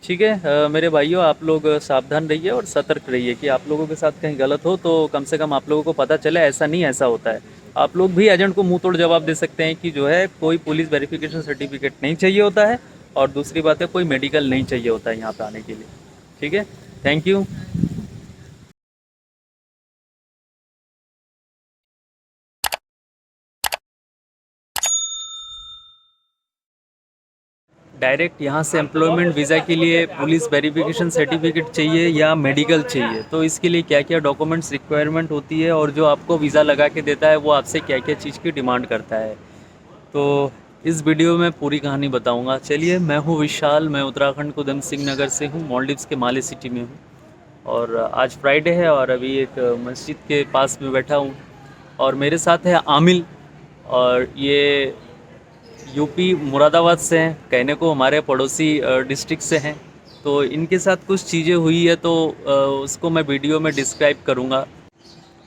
ठीक है। मेरे भाइयों, आप लोग सावधान रहिए और सतर्क रहिए कि आप लोगों के साथ कहीं गलत हो तो कम से कम आप लोगों को पता चले ऐसा नहीं ऐसा होता है। आप लोग भी एजेंट को मुंह तोड़ जवाब दे सकते हैं कि जो है कोई पुलिस वेरिफिकेशन सर्टिफिकेट नहीं चाहिए होता है, और दूसरी बात है कोई मेडिकल नहीं चाहिए होता है यहाँ पे आने के लिए। ठीक है। Thank you. डायरेक्ट यहाँ से एम्प्लॉयमेंट वीज़ा के लिए पुलिस वेरिफिकेशन सर्टिफिकेट चाहिए या मेडिकल चाहिए, तो इसके लिए क्या क्या डॉक्यूमेंट्स रिक्वायरमेंट होती है और जो आपको वीज़ा लगा के देता है वो आपसे क्या क्या चीज़ की डिमांड करता है, तो इस वीडियो में पूरी कहानी बताऊंगा। चलिए, मैं हूँ विशाल, मैं उत्तराखंड के उधम सिंह नगर से हूँ, मालदीव्स के माले सिटी में हूँ। और आज फ्राइडे है और अभी एक मस्जिद के पास में बैठा हूँ, और मेरे साथ है आमिल। और ये यूपी मुरादाबाद से हैं, कहने को हमारे पड़ोसी डिस्ट्रिक्ट से हैं। तो इनके साथ कुछ चीज़ें हुई है तो उसको मैं वीडियो में डिस्क्राइब करूँगा।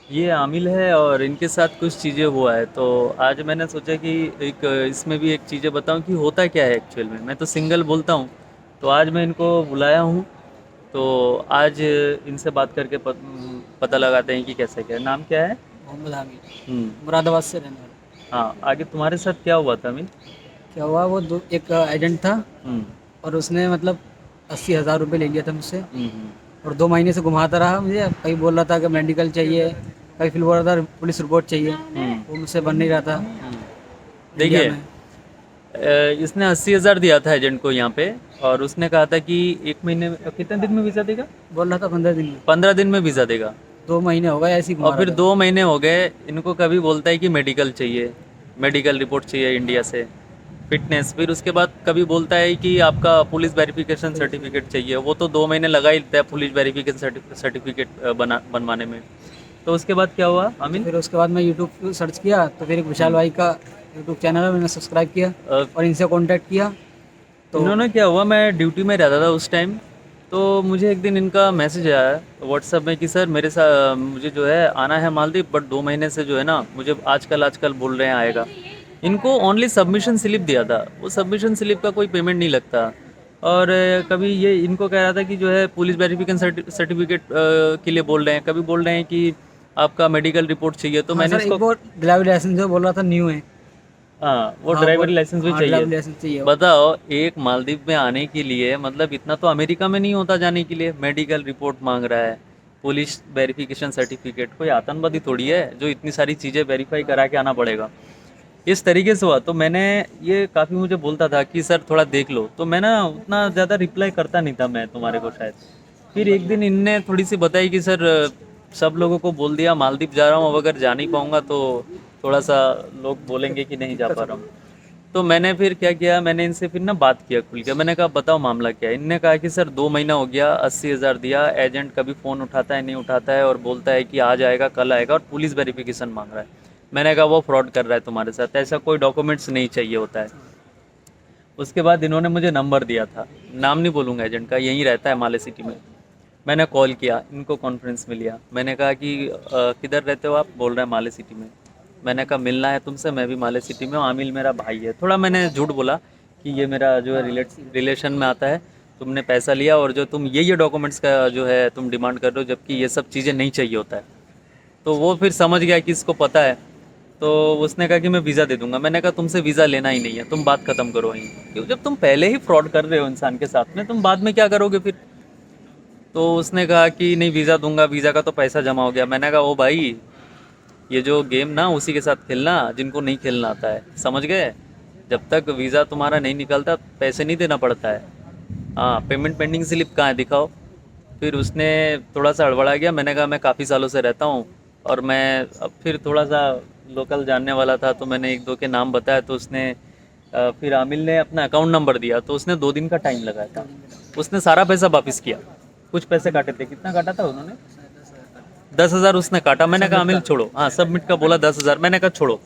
ये आमिल है और इनके साथ कुछ चीज़ें हुआ है, तो आज मैंने सोचा कि एक इसमें भी एक चीज़ें बताऊं कि होता क्या है एक्चुअल में। मैं तो सिंगल बोलता हूं, तो आज मैं इनको बुलाया हूं। तो आज इनसे बात करके पता लगाते हैं कि कैसे क्या है। नाम क्या है? मोहम्मद हामिद, हम्म। मुरादाबाद से रहने वाला। हाँ, आगे तुम्हारे साथ क्या हुआ था अमिल? क्या हुआ, वो दो एक एजेंट था हम्म। और उसने मतलब 80,000 रुपये ले लिया था मुझसे। हम्म। और 2 महीने से घुमाता रहा मुझे, कहीं बोल रहा था कि मेडिकल चाहिए, कहीं फिर बोल रहा था पुलिस रिपोर्ट चाहिए। हम्म। वो मुझसे बन नहीं रहा था हम्म। इंडिया देखिए, में। इसने 80,000 दिया था एजेंट को यहाँ पे, और उसने कहा था कि 1 महीने में कितने दिन में वीज़ा देगा? बोल रहा था 15 दिन में। 15 दिन में वीज़ा देगा। 2 महीने हो गए ऐसे ही और घुमा रहा फिर था। 2 महीने हो गए, इनको कभी बोलता है कि मेडिकल चाहिए, मेडिकल रिपोर्ट चाहिए इंडिया से, फिटनेस। फिर उसके बाद कभी बोलता है कि आपका पुलिस वेरिफिकेशन सर्टिफिकेट चाहिए। वो तो 2 महीने लगा ही देता है पुलिस वेरिफिकेशन सर्टिफिकेट बनवाने में। तो उसके बाद क्या हुआ तो अमिल? फिर उसके बाद मैं यूट्यूब सर्च किया, तो फिर एक विशाल हम्म। भाई का यूट्यूब चैनल है, मैंने सब्सक्राइब किया अ, और इनसे कांटेक्ट किया। तो इन्होंने क्या हुआ, मैं ड्यूटी में रहता था उस टाइम, तो मुझे एक दिन इनका मैसेज आया व्हाट्सएप में कि सर मेरे साथ मुझे जो है आना है मालदीव, बट 2 महीने से जो है ना मुझे आजकल आजकल बोल रहे हैं आएगा। इनको ओनली सबमिशन स्लिप दिया था, वो सबमिशन स्लिप का कोई पेमेंट नहीं लगता। और कभी ये इनको कह रहा था कि जो है पुलिस वेरिफिकेशन सर्टिफिकेट के लिए बोल रहे हैं, कभी बोल रहे हैं कि आपका मेडिकल रिपोर्ट चाहिए। तो हाँ मैंने सर, एक इसको, वो ड्राइविंग लाइसेंस जो बोल रहा था न्यू है। हाँ, वो हाँ ड्राइवर बोल, लाइसेंस भी हाँ चाहिए। ड्राइविंग लाइसेंस चाहिए वो। बताओ, एक मालदीव में आने के लिए मतलब इतना तो अमेरिका में नहीं होता जाने के लिए, मेडिकल रिपोर्ट मांग रहा है, पुलिस वेरिफिकेशन सर्टिफिकेट। कोई आतंकवादी थोड़ी है जो इतनी सारी चीज़ें वेरीफाई करा के आना पड़ेगा। इस तरीके से हुआ। तो मैंने, ये काफ़ी मुझे बोलता था कि सर थोड़ा देख लो, तो मैं ना उतना ज़्यादा रिप्लाई करता नहीं था मैं तुम्हारे को शायद। फिर एक दिन इनने थोड़ी सी बताई कि सर सब लोगों को बोल दिया मालदीव जा रहा हूँ, अब अगर जा नहीं पाऊँगा तो थोड़ा सा लोग बोलेंगे कि नहीं जा दिक्कत पा हो रहा गई। हूँ। तो मैंने फिर क्या किया, मैंने इनसे फिर ना बात किया खुल के। मैंने कहा बताओ मामला क्या है। इनने कहा कि सर 2 महीना हो गया, 80,000 दिया, एजेंट कभी फ़ोन उठाता है नहीं उठाता है, और बोलता है कि आज आएगा कल आएगा, और पुलिस वेरिफिकेशन मांग रहा है। मैंने कहा वो फ्रॉड कर रहा है तुम्हारे साथ, ऐसा कोई डॉक्यूमेंट्स नहीं चाहिए होता है। उसके बाद इन्होंने मुझे नंबर दिया था, नाम नहीं बोलूँगा एजेंट का, यहीं रहता है माले सिटी में। मैंने कॉल किया, इनको कॉन्फ्रेंस में लिया। मैंने कहा कि किधर रहते हो आप? बोल रहे हैं माले सिटी में। मैंने कहा मिलना है तुमसे, मैं भी माले सिटी में हूँ, आमिल मेरा भाई है। थोड़ा मैंने झूठ बोला कि ये मेरा जो है हाँ अच्छी बात। रिलेशन में आता है, तुमने पैसा लिया और जो तुम ये डॉक्यूमेंट्स का जो है तुम डिमांड कर रहे हो, जबकि ये सब चीज़ें नहीं चाहिए होता है। तो वो फिर समझ गया कि इसको पता है। तो उसने कहा कि मैं वीज़ा दे दूंगा। मैंने कहा तुमसे वीज़ा लेना ही नहीं है, तुम बात ख़त्म करो वहीं, क्योंकि जब तुम पहले ही फ्रॉड कर रहे हो इंसान के साथ में, तुम बाद में क्या करोगे फिर? तो उसने कहा कि नहीं वीज़ा दूंगा, वीज़ा का तो पैसा जमा हो गया। मैंने कहा ओ भाई, ये जो गेम ना उसी के साथ खेलना जिनको नहीं खेलना आता है, समझ गए? जब तक वीज़ा तुम्हारा नहीं निकलता पैसे नहीं देना पड़ता है। हाँ, पेमेंट पेंडिंग स्लिप कहाँ है दिखाओ। फिर उसने थोड़ा सा हड़बड़ा गया। मैंने कहा मैं काफ़ी सालों से रहता हूँ, और मैं अब फिर थोड़ा सा लोकल जानने वाला था, तो मैंने एक दो के नाम बताया। तो उसने फिर आमिल ने अपना अकाउंट नंबर दिया, तो उसने 2 दिन का टाइम लगाया दो था। दिन का टाइम। उसने सारा पैसा वापस किया। कुछ पैसे काटे थे, कितना काटा था उन्होंने? शायद 10,000 का। 10,000 उसने काटा। मैंने कहा सबमिट अमिल का। छोड़ो, हाँ सबमिट का बोला 10,000। मैंने कहा छोड़ो,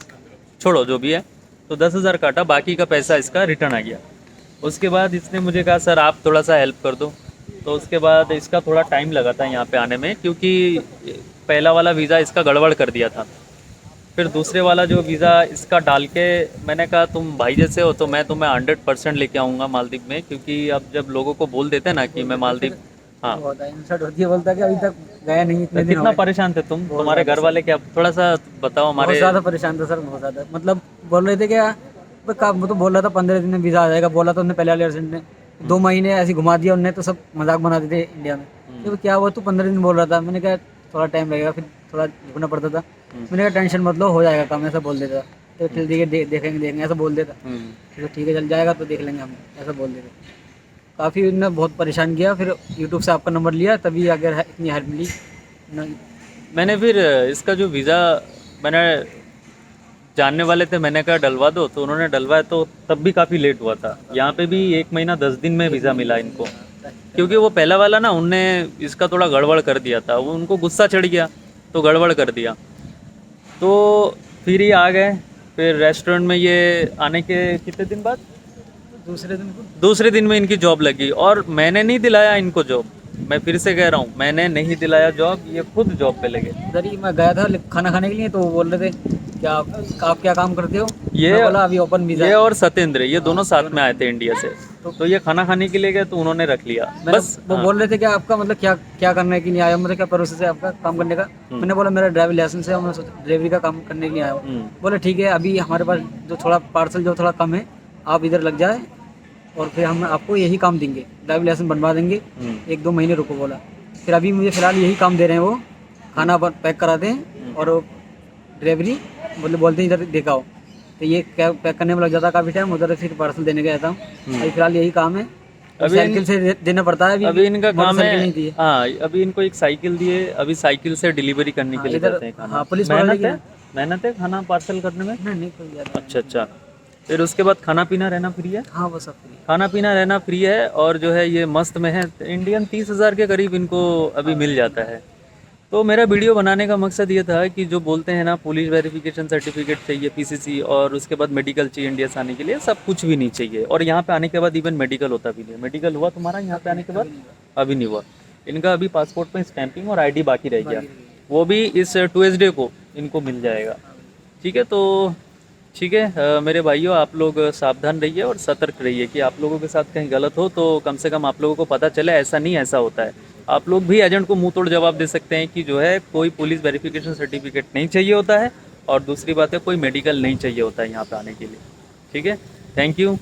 छोड़ो जो भी है। तो 10,000 काटा, बाकी का पैसा इसका रिटर्न आ गया। उसके बाद इसने मुझे कहा सर आप थोड़ा सा हेल्प कर दो। तो उसके बाद इसका थोड़ा टाइम लगा था यहाँ पे आने में, क्योंकि पहला वाला वीज़ा इसका गड़बड़ कर दिया था। फिर दूसरे वाला जो वीज़ा इसका डाल के मैंने कहा तुम भाई जैसे हो तो मैं तुम्हें 100% लेके आऊँगा मालदीव में, क्योंकि अब जब लोगों को बोल देते हैं ना कि मैं मालदीव। हाँ। होता है इंसल्ट होती है, बोलता है कि अभी तक गया नहीं, इतने दिन हो कितना गए। परेशान थे तुम, बहुत तुम्हारे ज़्यादा घर सर, वाले क्या, थोड़ा सा बताओ बहुत हमारे। ज़्यादा परेशान था सर, बहुत ज़्यादा। मतलब बोल रहे थे क्या, वो तो बोल रहा था 15 दिन में वीज़ा आ जाएगा, बोला था उन्होंने पहले वाले एजेंट ने। 2 महीने ऐसे ही घुमा दिया उनने, तो सब मजाक बनाते थे इंडिया में कि वो क्या हुआ, तू 15 दिन बोल रहा था। मैंने कहा थोड़ा टाइम लगेगा, फिर थोड़ा रुकना पड़ता था। मैंने कहा टेंशन मत लो, हो जाएगा काम, ऐसा बोल देता। तो चल ठीक है, देखेंगे देखेंगे ऐसा बोल देता। तो ठीक है चल जाएगा तो देख लेंगे हम, ऐसा बोल देते। काफ़ी उन्होंने बहुत परेशान किया, फिर यूट्यूब से आपका नंबर लिया, तभी अगर इतनी हेल्प मिली। न- मैंने फिर इसका जो वीज़ा मैंने जानने वाले थे, मैंने कहा डलवा दो, तो उन्होंने डलवाया, तो तब भी काफ़ी लेट हुआ था। यहाँ पे भी 1 महीना 10 दिन में वीज़ा मिला इनको, क्योंकि वो पहला वाला ना उनने इसका थोड़ा गड़बड़ कर दिया था, वो उनको गुस्सा चढ़ गया तो गड़बड़ कर दिया। तो फिर ये आ गए। फिर रेस्टोरेंट में ये आने के कितने दिन बाद, दूसरे दिन को दूसरे दिन में इनकी जॉब लगी, और मैंने नहीं दिलाया इनको जॉब। मैं फिर से कह रहा हूँ, मैंने नहीं दिलाया जॉब, ये खुद जॉब पे लगे। उधर ही मैं गया था खाना खाने के लिए, तो वो बोल रहे थे क्या आप क्या काम करते हो। ये मैं बोला अभी ओपन वीज़ा ये है। और सत्येंद्र, ये दोनों साथ दोनों में आए थे इंडिया से। तो ये खाना खाने के लिए गए तो उन्होंने रख लिया बस। वो हाँ। बोल रहे थे कि आपका मतलब क्या क्या करने के लिए आया हो, मतलब क्या प्रोसेस है आपका काम करने का। मैंने बोला मेरा ड्राइविंग लाइसेंस है और मैं ड्राइवरी का काम करने के लिए आया हूँ। बोले ठीक है, अभी हमारे पास जो थोड़ा पार्सल जो थोड़ा कम है, आप इधर लग जाए और फिर हम आपको यही काम देंगे, ड्राइविंग लाइसेंस बनवा देंगे, 1-2 महीने रुको बोला। फिर अभी मुझे फ़िलहाल यही काम दे रहे हैं, वो खाना पैक कराते हैं और ड्राइवरी बोलते हैं इधर दिखाओ। तो ये पैक करने में लग जाता काफ़ी टाइम, उधर फिर पार्सल देने गया था। अभी फिलहाल यही काम है, अभी साइकिल से देना पड़ता है। अभी इनका काम मोटरसाइकिल है। नहीं दी है। हाँ, अभी इनको एक साइकिल दिए, अभी साइकिल से डिलीवरी करने हाँ, के लिए इधर जाते हैं खाना। हाँ पुलिस वाले मेहनत की है, मेहनत है खाना पार्सल करने में। नहीं नहीं कोई ज़्यादा अच्छा अच्छा। फिर उसके बाद खाना पीना रहना फ्री है। हाँ वो सब फ्री है। खाना पीना रहना फ्री है, और जो है ये मस्त में है। इंडियन 30,000 के करीब इनको अभी मिल जाता है। तो मेरा वीडियो बनाने का मकसद ये था कि जो बोलते हैं ना पुलिस वेरिफिकेशन सर्टिफिकेट चाहिए, पीसीसी, और उसके बाद मेडिकल चाहिए इंडिया से आने के लिए, सब कुछ भी नहीं चाहिए। और यहाँ पे आने के बाद इवन मेडिकल होता भी नहीं है। मेडिकल हुआ तुम्हारा यहाँ पे आने के बाद? अभी नहीं हुआ। इनका अभी पासपोर्ट में स्टैंपिंग और आईडी बाकी रह गया, वो भी इस ट्यूसडे को इनको मिल जाएगा। ठीक है, तो ठीक है मेरे भाइयों, आप लोग सावधान रहिए और सतर्क रहिए कि आप लोगों के साथ कहीं गलत हो तो कम से कम आप लोगों को पता चले ऐसा नहीं ऐसा होता है। आप लोग भी एजेंट को मुंह तोड़ जवाब दे सकते हैं कि जो है कोई पुलिस वेरिफिकेशन सर्टिफिकेट नहीं चाहिए होता है, और दूसरी बात है कोई मेडिकल नहीं चाहिए होता है यहाँ पे आने के लिए। ठीक है, थैंक यू।